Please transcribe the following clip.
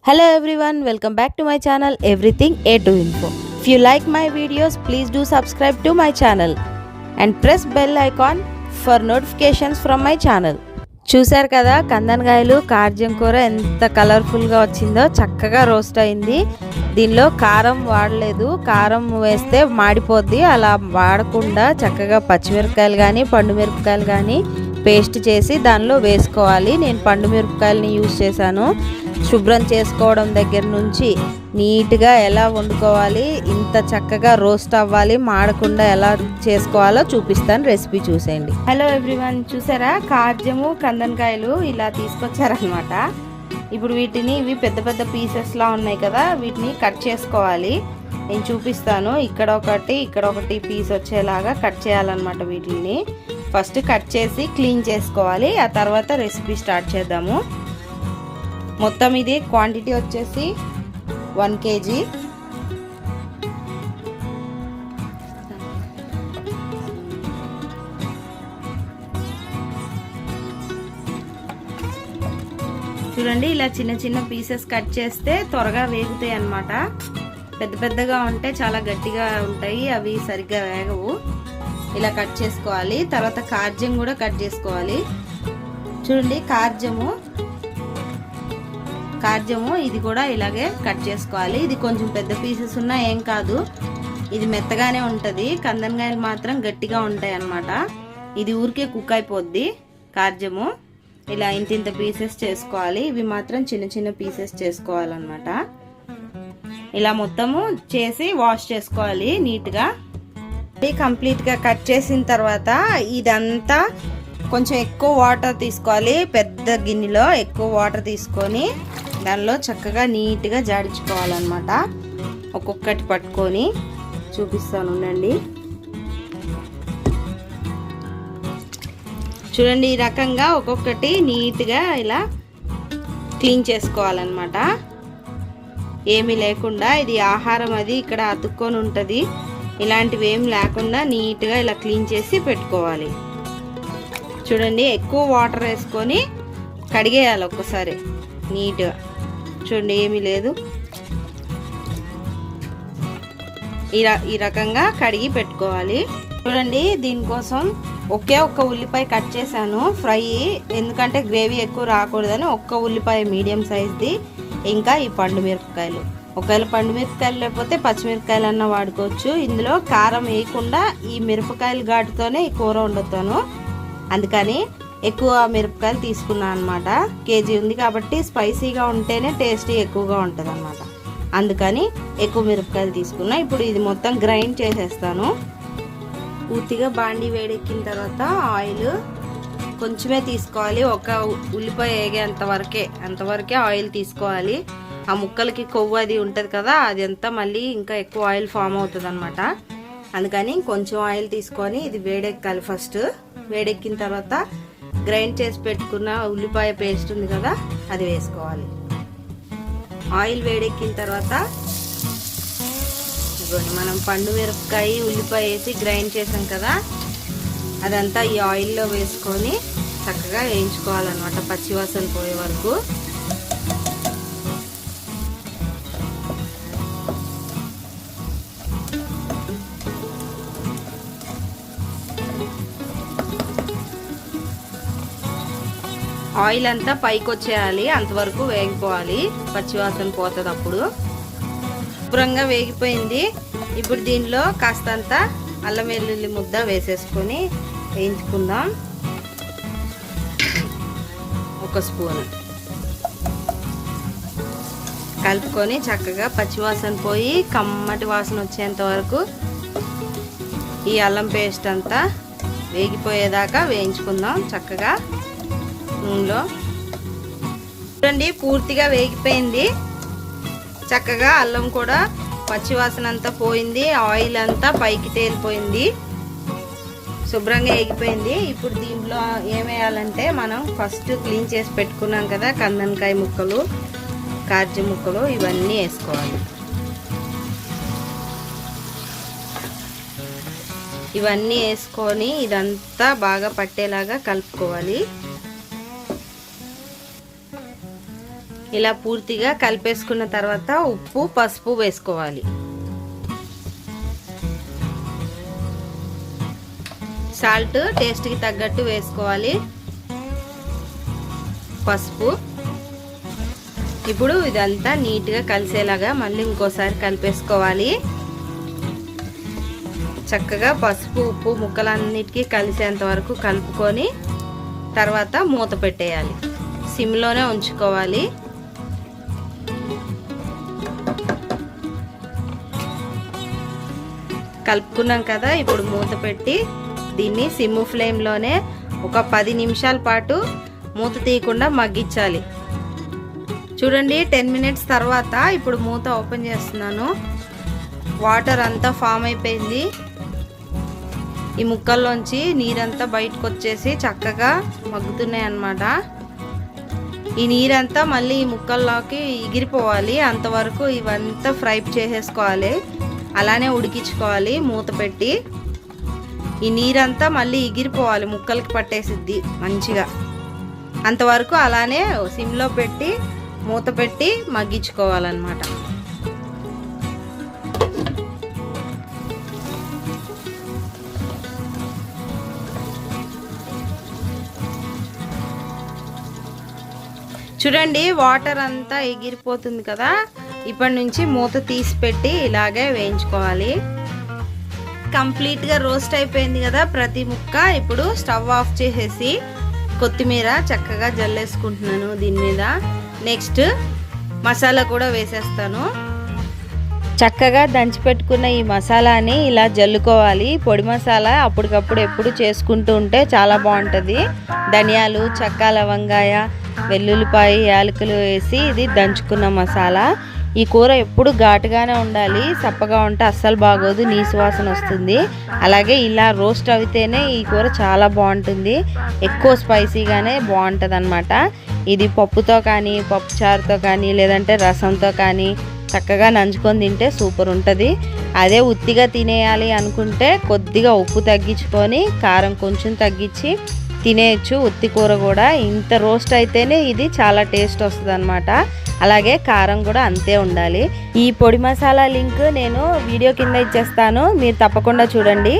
Hello everyone, welcome back to my channel Everything A to Info. If you like my videos, please do subscribe to my channel and press bell icon for notifications from my channel. చూశారు కదా కందనకాయలు కార్జం కూర ఎంత కలర్ఫుల్గా వచ్చిందో, చక్కగా roast అయింది. దీనిలో కారం వాడలేదు, కారం వేస్తే మాడిపోద్ది. అలా వాడకుండా చక్కగా పచ్చిమిరపకాయలు కానీ పండు మిరపకాయలు కానీ పేస్ట్ చేసి దానిలో వేసుకోవాలి. నేను పండు మిరపకాయలని యూజ్ చేశాను. శుభ్రం చేసుకోవడం దగ్గర నుంచి నీట్గా ఎలా వండుకోవాలి, ఇంత చక్కగా రోస్ట్ అవ్వాలి, మాడకుండా ఎలా చేసుకోవాలో చూపిస్తాను. రెసిపీ చూసేయండి. హలో ఎవ్రీవన్, చూసారా కార్జము కందనకాయలు ఇలా తీసుకొచ్చారనమాట. ఇప్పుడు వీటిని ఇవి పెద్ద పెద్ద పీసెస్లా ఉన్నాయి కదా, వీటిని కట్ చేసుకోవాలి. నేను చూపిస్తాను. ఇక్కడ ఒకటి పీస్ వచ్చేలాగా కట్ చేయాలన్నమాట. వీటిని ఫస్ట్ కట్ చేసి క్లీన్ చేసుకోవాలి. ఆ తర్వాత రెసిపీ స్టార్ట్ చేద్దాము. మొత్తం ఇది క్వాంటిటీ వచ్చేసి 1 kg. చూడండి, ఇలా చిన్న చిన్న పీసెస్ కట్ చేస్తే త్వరగా వేగుతాయి అన్నమాట. పెద్ద పెద్దగా ఉంటే చాలా గట్టిగా ఉంటాయి, అవి సరిగ్గా వేగవు. ఇలా కట్ చేసుకోవాలి. తర్వాత కార్జం కూడా కట్ చేసుకోవాలి. చూడండి, కార్జము ఇది కూడా ఇలాగే కట్ చేసుకోవాలి. ఇది కొంచెం పెద్ద పీసెస్ ఉన్నా ఏం కాదు, ఇది మెత్తగానే ఉంటుంది. కందనకాయలు మాత్రం గట్టిగా ఉంటాయి అన్నమాట. ఇది ఊరికే కుక్ అయిపోద్ది. కార్జము ఇలా ఇంత పీసెస్ చేసుకోవాలి. ఇవి మాత్రం చిన్న చిన్న పీసెస్ చేసుకోవాలన్నమాట. ఇలా మొత్తము చేసి వాష్ చేసుకోవాలి నీట్గా. కంప్లీట్గా కట్ చేసిన తర్వాత ఇదంతా కొంచెం ఎక్కువ వాటర్ తీసుకోవాలి. పెద్ద గిన్నెలో ఎక్కువ వాటర్ తీసుకొని దానిలో చక్కగా నీట్గా జాడించుకోవాలన్నమాట. ఒక్కొక్కటి పట్టుకొని చూపిస్తాను ఉండండి. చూడండి, ఈ రకంగా ఒక్కొక్కటి నీట్గా ఇలా క్లీన్ చేసుకోవాలన్నమాట. ఏమీ లేకుండా, ఇది ఆహారం అది ఇక్కడ అతుక్కొని ఉంటుంది. ఇలాంటివి ఏం లేకుండా నీట్గా ఇలా క్లీన్ చేసి పెట్టుకోవాలి. చూడండి, ఎక్కువ వాటర్ వేసుకొని కడిగేయాలి ఒక్కసారి నీట్గా. చూడండి, ఏమీ లేదు, ఈ రకంగా కడిగి పెట్టుకోవాలి. చూడండి, దీనికోసం ఒక్క ఉల్లిపాయ కట్ చేశాను ఫ్రై, ఎందుకంటే గ్రేవీ ఎక్కువ రాకూడదని. ఒక్క ఉల్లిపాయ మీడియం సైజ్ది, ఇంకా ఈ పండు మిరపకాయలు. ఒకవేళ పండు మిరపకాయలు లేకపోతే పచ్చిమిరపకాయలు అన్నా వాడుకోవచ్చు. ఇందులో కారం వేయకుండా ఈ మిరపకాయలు ఘాటుతోనే ఈ కూర వండుతాను, అందుకని ఎక్కువ మిరపకాయలు తీసుకున్నాను అనమాట. కేజీ ఉంది కాబట్టి స్పైసీగా ఉంటేనే టేస్టీ ఎక్కువగా ఉంటుంది అనమాట. అందుకని ఎక్కువ మిరపకాయలు తీసుకున్నా. ఇప్పుడు ఇది మొత్తం గ్రైండ్ చేసేస్తాను. పూర్తిగా బాండీ వేడెక్కిన తర్వాత ఆయిల్ కొంచెమే తీసుకోవాలి. ఒక ఉల్లిపాయ అంతవరకే ఆయిల్ తీసుకోవాలి. ఆ ముక్కలకి కొవ్వు అది ఉంటుంది కదా, అది అంతా మళ్ళీ ఇంకా ఎక్కువ ఆయిల్ ఫామ్ అవుతుంది అనమాట. అందుకని కొంచెం ఆయిల్ తీసుకొని ఇది వేడెక్కాలి. ఫస్ట్ వేడెక్కిన తర్వాత గ్రైండ్ చేసి పెట్టుకున్న ఉల్లిపాయ పేస్ట్ ఉంది కదా, అది వేసుకోవాలి. ఆయిల్ వేడెక్కిన తర్వాత మనం పండు మిరపకాయ ఉల్లిపాయ వేసి గ్రైండ్ చేసాం కదా, అదంతా ఈ ఆయిల్లో వేసుకొని చక్కగా వేయించుకోవాలన్నమాట, పచ్చివాసన పోయే వరకు. ఆయిల్ అంతా పైకి వచ్చేయాలి, అంతవరకు వేగిపోవాలి, పచ్చివాసన పోతుంది. అప్పుడు శుభ్రంగా వేగిపోయింది. ఇప్పుడు దీనిలో కాస్తంత అల్లం వెల్లుల్లి ముద్ద వేసేసుకొని వేయించుకుందాం. 1 స్పూన్ కలుపుకొని చక్కగా పచ్చివాసన పోయి కమ్మటి వాసన వచ్చేంత వరకు ఈ అల్లం పేస్ట్ అంతా వేగిపోయేదాకా వేయించుకుందాం చక్కగా నూనెలో. చూడండి, పూర్తిగా వేగిపోయింది. చక్కగా అల్లం కూడా పచ్చివాసన అంతా పోయింది, ఆయిల్ అంతా పైకి తేలిపోయింది, శుభ్రంగా వేగిపోయింది. ఇప్పుడు దీంట్లో ఏమేయాలంటే మనం ఫస్ట్ క్లీన్ చేసి పెట్టుకున్నాం కదా కందనకాయ ముక్కలు, కార్జం ముక్కలు, ఇవన్నీ వేసుకోవాలి. ఇవన్నీ వేసుకొని ఇదంతా బాగా పట్టేలాగా కలుపుకోవాలి. ఇలా పూర్తిగా కలిపేసుకున్న తర్వాత ఉప్పు పసుపు వేసుకోవాలి. సాల్ట్ టేస్ట్కి తగ్గట్టు వేసుకోవాలి. పసుపు. ఇప్పుడు ఇదంతా నీట్గా కలిసేలాగా మళ్ళీ ఇంకోసారి కలిపేసుకోవాలి. చక్కగా పసుపు ఉప్పు ముక్కలన్నిటికీ కలిసేంత వరకు కలుపుకొని తర్వాత మూత పెట్టేయాలి. సిమ్లోనే ఉంచుకోవాలి. కలుపుకున్నాం కదా, ఇప్పుడు మూత పెట్టి దీన్ని సిమ్ ఫ్లేమ్లోనే ఒక 10 నిమిషాల పాటు మూత తీయకుండా మగ్గించాలి. చూడండి 10 మినిట్స్ తర్వాత ఇప్పుడు మూత ఓపెన్ చేస్తున్నాను. వాటర్ అంతా ఫామ్ అయిపోయింది. ఈ ముక్కల్లోంచి నీరంతా బయటకు వచ్చేసి చక్కగా మగ్గుతున్నాయి అన్నమాట. ఈ నీరంతా మళ్ళీ ఈ ముక్కల్లోకి ఎగిరిపోవాలి. అంతవరకు ఇవంతా ఫ్రై చేసేసుకోవాలి. అలానే ఉడికించుకోవాలి మూత పెట్టి. ఈ నీరంతా మళ్ళీ ఎగిరిపోవాలి, ముక్కలకి పట్టేసిద్ది మంచిగా. అంతవరకు అలానే సిమ్లో పెట్టి మూత పెట్టి మగ్గించుకోవాలన్నమాట. చూడండి వాటర్ అంతా ఎగిరిపోతుంది కదా. ఇప్పటి నుంచి మూత తీసి పెట్టి ఇలాగే వేయించుకోవాలి. కంప్లీట్గా రోస్ట్ అయిపోయింది కదా ప్రతి ముక్క. ఇప్పుడు స్టవ్ ఆఫ్ చేసేసి కొత్తిమీర చక్కగా జల్లేసుకుంటున్నాను దీని మీద. నెక్స్ట్ మసాలా కూడా వేసేస్తాను. చక్కగా దంచి పెట్టుకున్న ఈ మసాలాని ఇలా జల్లుకోవాలి. పొడి మసాలా అప్పటికప్పుడు ఎప్పుడు చేసుకుంటూ ఉంటే చాలా బాగుంటుంది. ధనియాలు, చెక్క, లవంగాయ, వెల్లుల్లిపాయ, యాలకులు వేసి ఇది దంచుకున్న మసాలా. ఈ కూర ఎప్పుడు ఘాటుగానే ఉండాలి. చప్పగా ఉంటే అస్సలు బాగోదు, నీసు వాసన వస్తుంది. అలాగే ఇలా రోస్ట్ అయితేనే ఈ కూర చాలా బాగుంటుంది. ఎక్కువ స్పైసీగానే బాగుంటుంది అన్నమాట. ఇది పప్పుతో కానీ, పప్పు చారుతో కానీ, లేదంటే రసంతో కానీ చక్కగా నంచుకొని తింటే సూపర్ ఉంటుంది. అదే ఉత్తిగా తినేయాలి అనుకుంటే కొద్దిగా ఉప్పు తగ్గించుకొని కారం కొంచెం తగ్గించి తినేయచ్చు. ఉత్తి కూర కూడా ఇంత రోస్ట్ అయితేనే ఇది చాలా టేస్ట్ వస్తుంది అన్నమాట. అలాగే కారం కూడా అంతే ఉండాలి. ఈ పొడి మసాలా లింక్ నేను వీడియో కింద ఇచ్చేస్తాను, మీరు తప్పకుండా చూడండి.